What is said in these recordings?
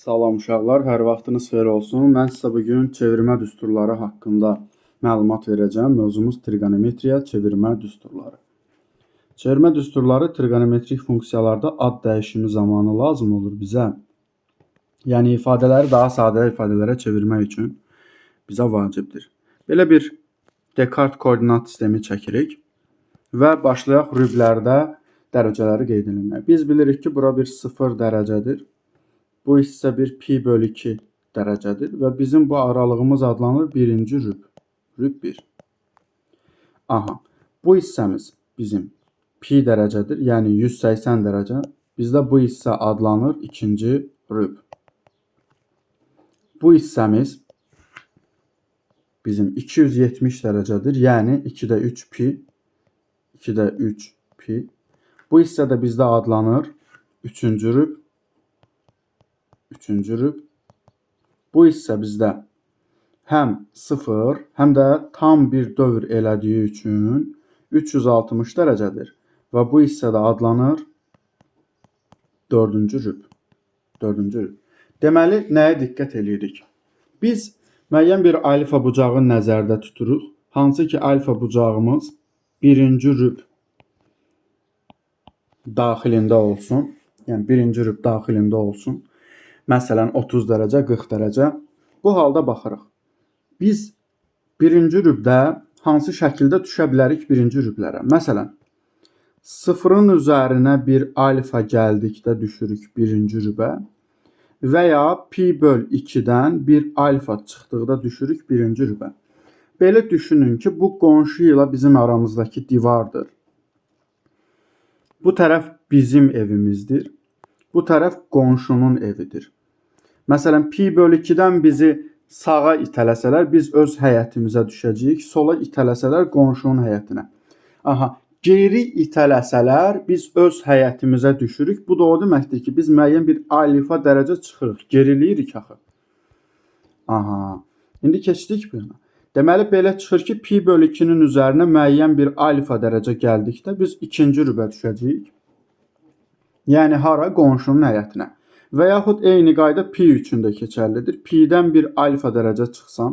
Salam uşaqlar, hər vaxtınız xeyir olsun. Mən sizə bugün çevirmə düsturları haqqında məlumat verəcəm. Mövzumuz trigonometriya, çevirmə düsturları. Çevirmə düsturları trigonometrik funksiyalarda ad dəyişimi zamanı lazım olur bizə. Yəni ifadələri daha sadə ifadələrə çevirmək üçün bizə vacibdir. Belə bir Descartes koordinat sistemi çəkirik və başlayaq rüblərdə dərəcələri qeyd etməyə. Biz bilirik ki, bura bir 0 dərəcədir. Bu isə bir pi bölü 2 dərəcədir və bizim bu aralığımız adlanır birinci rüb. Rüb 1. Aha, bu hissəmiz bizim pi dərəcədir, yəni 180 dərəcə. Bizdə bu hissə adlanır ikinci rüb. Bu hissəmiz bizim 270 dərəcədir, yəni 2-də 3 pi. 2-də 3 pi. Bu hissə də bizdə adlanır üçüncü rüb. Üçüncü rüb. Bu hissə bizdə həm 0, həm də tam bir dövr elədiyi üçün 360 dərəcədir. Və bu hissə də adlanır dördüncü rüb. Dördüncü rüb. Deməli, nəyə diqqət edirik? Biz müəyyən bir alfa bucağı nəzərdə tuturuq. Hansı ki, alfa bucağımız birinci rüb daxilində olsun. Yəni, birinci rüb daxilində olsun. Məsələn, 30 dərəcə, 40 dərəcə. Bu halda baxırıq. Biz birinci rübdə hansı şəkildə düşə bilərik birinci rüblərə? Məsələn, 0-ın üzərinə bir alfa gəldikdə düşürük birinci rübə və ya pi böl 2-dən bir alfa çıxdıqda düşürük birinci rübə. Belə düşünün ki, bu qonşu ilə bizim aramızdakı divardır. Bu tərəf bizim evimizdir. Bu tərəf qonşunun evidir. Məsələn, pi bölü 2-dən bizi sağa itələsələr, biz öz həyətimizə düşəcəyik. Sola itələsələr, qonşunun həyətinə. Aha, geri itələsələr, biz öz həyətimizə düşürük. Bu da o deməkdir ki, biz müəyyən bir alfa dərəcə çıxırıq. Geriləyirik axı. Aha, indi keçdik bu yana. Deməli, belə çıxır ki, pi bölü 2-nin üzərinə müəyyən bir alfa dərəcə gəldikdə biz ikinci rübə düşəcəyik. Yəni, hara? Qonşunun həyətinə. Və yaxud eyni qayda pi üçün də keçərlidir. Pi'dən bir alfa dərəcə çıxsam,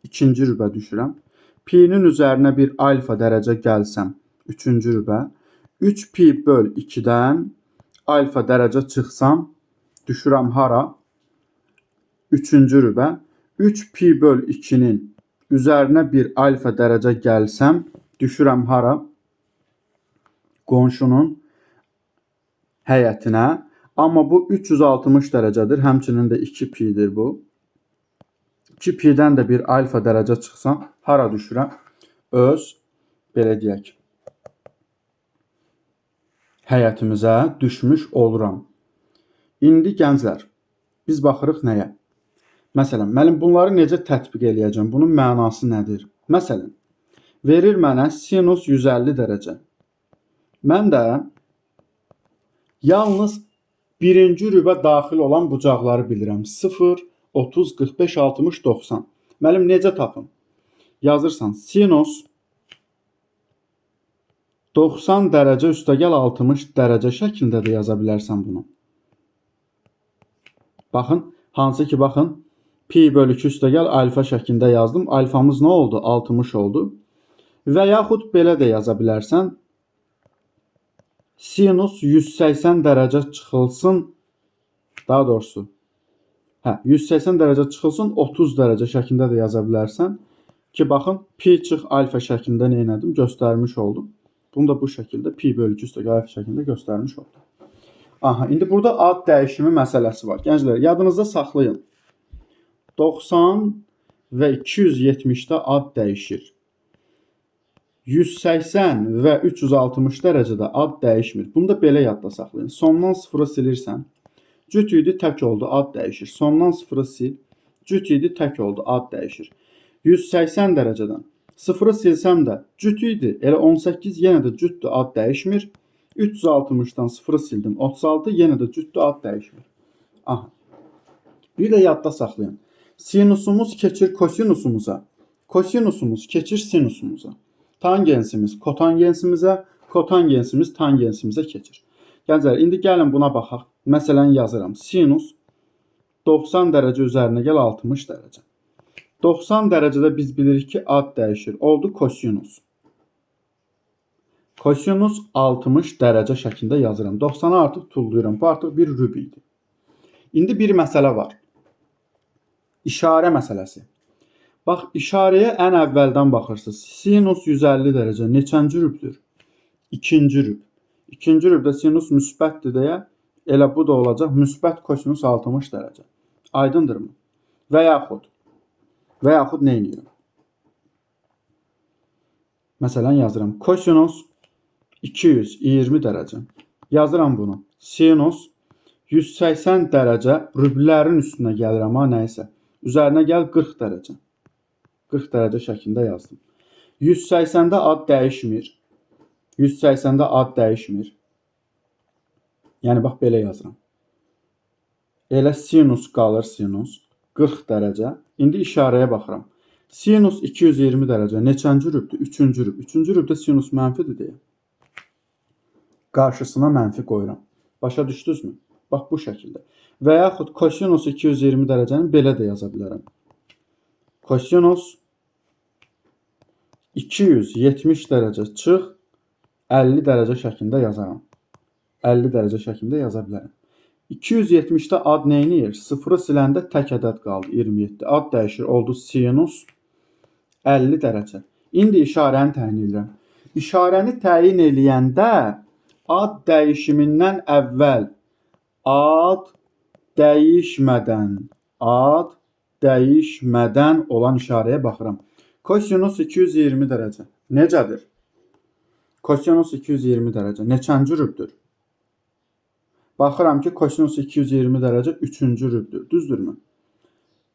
ikinci rübə düşürəm. Pi'nin üzərinə bir alfa dərəcə gəlsəm, üçüncü rübə. 3 pi böl 2-dən alfa dərəcə çıxsam, düşürəm hara? Üçüncü rübə. 3 pi böl 2-nin üzərinə bir alfa dərəcə gəlsəm, düşürəm hara? Qonşunun həyətinə. Amma bu 360 dərəcədir. Həmçinin də 2 pi'dir bu. 2 pi'dən də bir alfa dərəcə çıxsam, hara düşürəm? Öz, belə deyək, həyətimizə düşmüş oluram. İndi gənclər, biz baxırıq nəyə? Məsələn, mən bunları necə tətbiq eləyəcəm? Bunun mənası nədir? Məsələn, verir mənə sinus 150 dərəcə. Mən də yalnız birinci rübə daxil olan bucaqları bilirəm. 0, 30, 45, 60, 90. Müəllim, necə tapım? Yazırsan, sinus 90 dərəcə üstəgəl 60 dərəcə şəklində də yaza bilərsən bunu. Baxın, hansı ki, baxın, pi bölü 2 üstəgəl alfa şəklində yazdım. Alfamız nə oldu? 60 oldu. Və yaxud belə də yaza bilərsən. Sinus 180 dərəcə çıxılsın, daha doğrusu, 180 dərəcə çıxılsın, 30 dərəcə şəklində də yaza bilərsən. Ki, baxın, pi çıx alfa şəklində nə elədim? Göstərmiş oldum. Bunu da bu şəkildə pi bölü 2 üstəgəl alfa şəklində göstərmiş oldum. Aha, indi burada ad dəyişimi məsələsi var. Gənclər, yadınızda saxlayın. 90 və 270-də ad dəyişir. 180 və 360 dərəcədə ad dəyişmir. Bunu da belə yadda saxlayın. Sondan 0'ı silirsən. Cüt idi, tək oldu, ad dəyişir. Sondan 0'ı sil. Cüt idi, tək oldu, ad dəyişir. 180 dərəcədən 0'ı silsəm də cüt idi. Elə 18 yenə də cütdür, ad dəyişmir. 360'dan 0'ı sildim. 36 yenə də cütdür, ad dəyişmir. Aha. Bir də yadda saxlayın. Sinusumuz keçir kosinusumuza. Kosinusumuz keçir sinusumuza. Tangensimiz kotangensimizə, kotangensimiz tangensimizə keçir. Gənclər, indi gəlin buna baxaq. Məsələn, yazıram. Sinus 90 dərəcə üzərinə gəl 60 dərəcə. 90 dərəcədə biz bilirik ki, ad dəyişir. Oldu kosinus. Kosinus 60 dərəcə şəklində yazıram. 90-ı artıq tulluyuram. Bu artıq bir rüb idi. İndi bir məsələ var. İşarə məsələsi. Bax, işarəyə ən əvvəldən baxırsınız. Sinus 150 dərəcə neçənci rübdür? İkinci rüb. İkinci rübdə sinus müsbətdir deyə, elə bu da olacaq. Müsbət kosinus 60 dərəcə. Aydındırmı? Və yaxud nə edirəm? Məsələn, yazıram. Kosinus 220 dərəcə. Yazıram bunu. Sinus 180 dərəcə rüblərin üstünə gəlirəm, ha, nəysə. Üzərinə gəl 40 dərəcə. 40 dərəcə şəklində yazdım. 180-də ad dəyişmir. 180-də ad dəyişmir. Yəni, bax, belə yazıram. Elə sinus qalır sinus. 40 dərəcə. İndi işarəyə baxıram. Sinus 220 dərəcə. Neçənci rübdür? Üçüncü rüb. Üçüncü rübdə sinus mənfidir deyə. Qarşısına mənfi qoyuram. Başa düşdünüzmü? Bax, bu şəkildə. Və yaxud kosinus 220 dərəcəni belə də yaza bilərəm. Kosinus 270 dərəcə çıx 50 dərəcə şəklində yazaram. 50 dərəcə şəklində yaza bilərəm. 270-də ad neyini yer? Sıfırı siləndə tək ədəd qaldı. 27. Ad dəyişir. Oldu sinus 50 dərəcə. İndi işarəni təyin edirəm. İşarəni təyin eləyəndə ad dəyişimindən əvvəl ad dəyişmədən olan işarəyə baxıram. Kosinus 220 dərəcə. Necədir? Kosinus 220 dərəcə. Neçənci rübdür? Baxıram ki, kosinus 220 dərəcə 3-cü rübdür. Düzdürmü?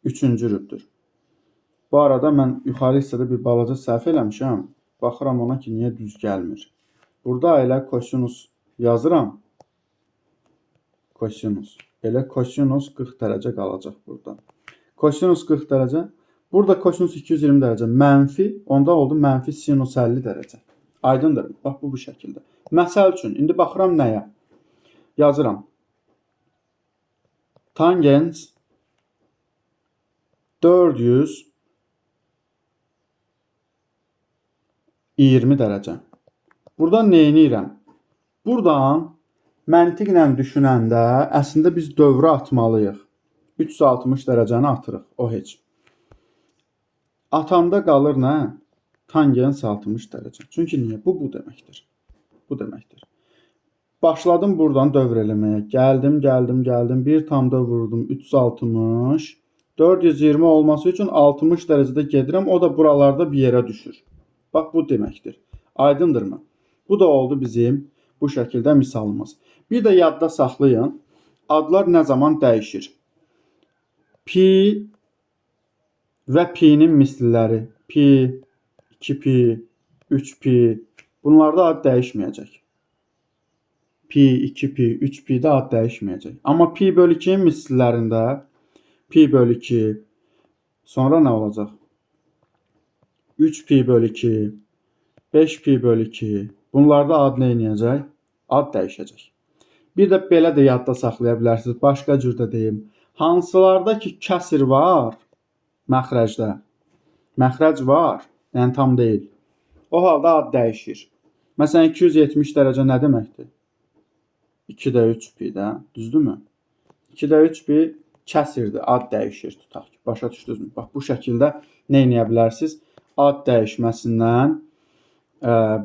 3-cü rübdür. Bu arada mən yuxarı hissədə bir balaca səhv eləmişəm. Baxıram ona ki, niyə düz gəlmir. Burada elə kosinus yazıram. Kosinus. Elə kosinus 40 dərəcə qalacaq burada. Kosinus 40 dərəcə. Burada kosinus 220 dərəcə mənfi. Onda oldu mənfi sinus 50 dərəcə. Aydındır. Bax, bu şəkildə. Məsəl üçün, indi baxıram nəyə? Yazıram. Tangens 420 dərəcə. Buradan nə edirəm? Buradan məntiqlə düşünəndə əslində biz dövrə atmalıyıq. 360 dərəcəni atırıq. O heç. Atanda qalır nə? Tangens 60 dərəcə. Çünki niyə? Bu deməkdir. Bu deməkdir. Başladım buradan dövr eləməyə. Gəldim. Bir tamda vurdum. 360. 420 olması üçün 60 dərəcədə gedirəm. O da buralarda bir yerə düşür. Bax, bu deməkdir. Aydındırmı? Bu da oldu bizim bu şəkildə misalımız. Bir də yadda saxlayın. Adlar nə zaman dəyişir? Pi və pi'nin misilləri. Pi, 2pi, 3pi. Bunlarda ad dəyişməyəcək. Pi, 2pi, 3pi'də ad dəyişməyəcək. Amma pi bölü 2'nin misillərində pi bölü 2, sonra nə olacaq? 3pi bölü 2, 5pi bölü 2. Bunlarda ad nə edəcək? Ad dəyişəcək. Bir də belə də yadda saxlaya bilərsiniz. Başqa cür də deyim. Hansılarda ki kəsir var məxrəcdə. Məxrəc var, yəni tam deyil. O halda ad dəyişir. Məsələn, 270 dərəcə nə deməkdir? 2-də 3pi-də, düzdürmü? 2-də 3pi kəsirdir, ad dəyişir, tutaq ki. Başa düşdünüzmü? Bax, bu şəkildə nə edə bilərsiniz? Ad dəyişməsindən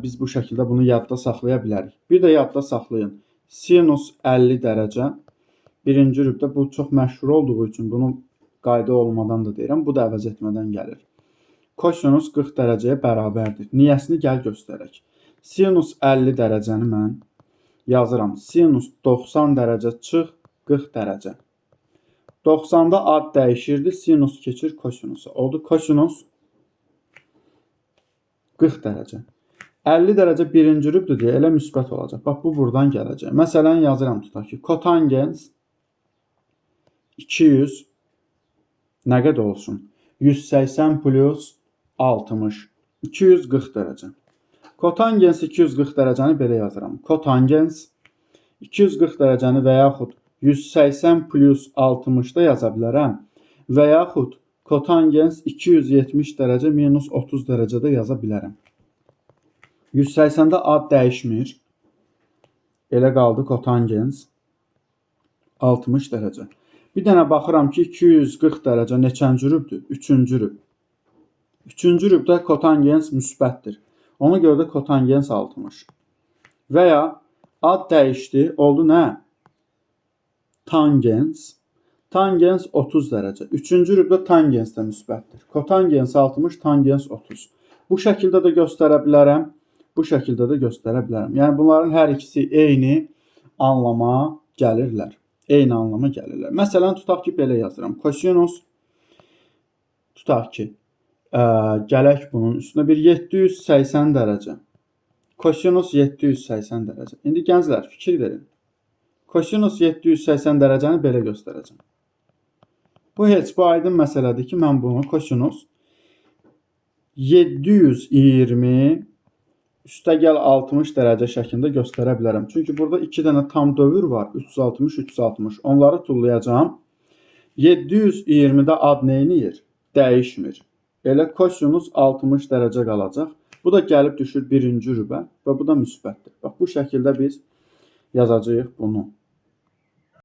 biz bu şəkildə bunu yadda saxlaya bilərik. Bir də yadda saxlayın. Sinus 50 dərəcə. Birinci rübdə bu çox məşhur olduğu üçün bunu qayda olmadan da deyirəm. Bu da əvəz etmədən gəlir. Kosinus 40 dərəcəyə bərabərdir. Niyəsini gəl göstərək. Sinus 50 dərəcəni mən yazıram. Sinus 90 dərəcə çıx 40 dərəcə. 90'da ad dəyişirdi. Sinus keçir kosinusa. Oldu kosinus 40 dərəcə. 50 dərəcə birinci rübdür deyə elə müsbət olacaq. Bax, bu buradan gələcək. Məsələn, yazıram tutaq ki, kotangens 200 nə qədər olsun? 180 plus 60. 240 dərəcə. Kotangens 240 dərəcəni belə yazıram. Kotangens 240 dərəcəni və yaxud 180 plus 60 da yaza bilərəm və yaxud kotangens 270 dərəcə minus 30 dərəcədə yaza bilərəm. 180-də ad dəyişmir. Elə qaldı kotangens 60 dərəcə. Bir dənə baxıram ki, 240 dərəcə neçənci rübdür? 3-cü rüb. 3-cü rübdə kotangens müsbətdir. Ona görə də kotangens 60. Və ya ad dəyişdi, oldu nə? Tangens. Tangens 30 dərəcə. 3-cü rübdə tangens də müsbətdir. Kotangens 60, tangens 30. Bu şəkildə də göstərə bilərəm. Bu şəkildə də göstərə bilərəm. Yəni bunların hər ikisi eyni anlama gəlirlər. Eyni anlama gəlirlər. Məsələn, tutaq ki, belə yazıram. Kosinus, tutaq ki, gələk bunun üstünə bir 780 dərəcə. Kosinus 780 dərəcə. İndi gənclər, fikir verin. Kosinus 780 dərəcəni belə göstərəcəm. Bu heç bu aydın məsələdir ki, mən bunu kosinus 720 üstəgəl 60 dərəcə şəklində göstərə bilərəm. Çünki burada 2 dənə tam dövr var. 360, 360. Onları tullayacağım. 720-də ad neyniyir? Dəyişmir. Elə kosinus 60 dərəcə qalacaq. Bu da gəlib düşür 1-ci rübə və bu da müsbətdir. Bax, bu şəkildə biz yazacağıq bunu.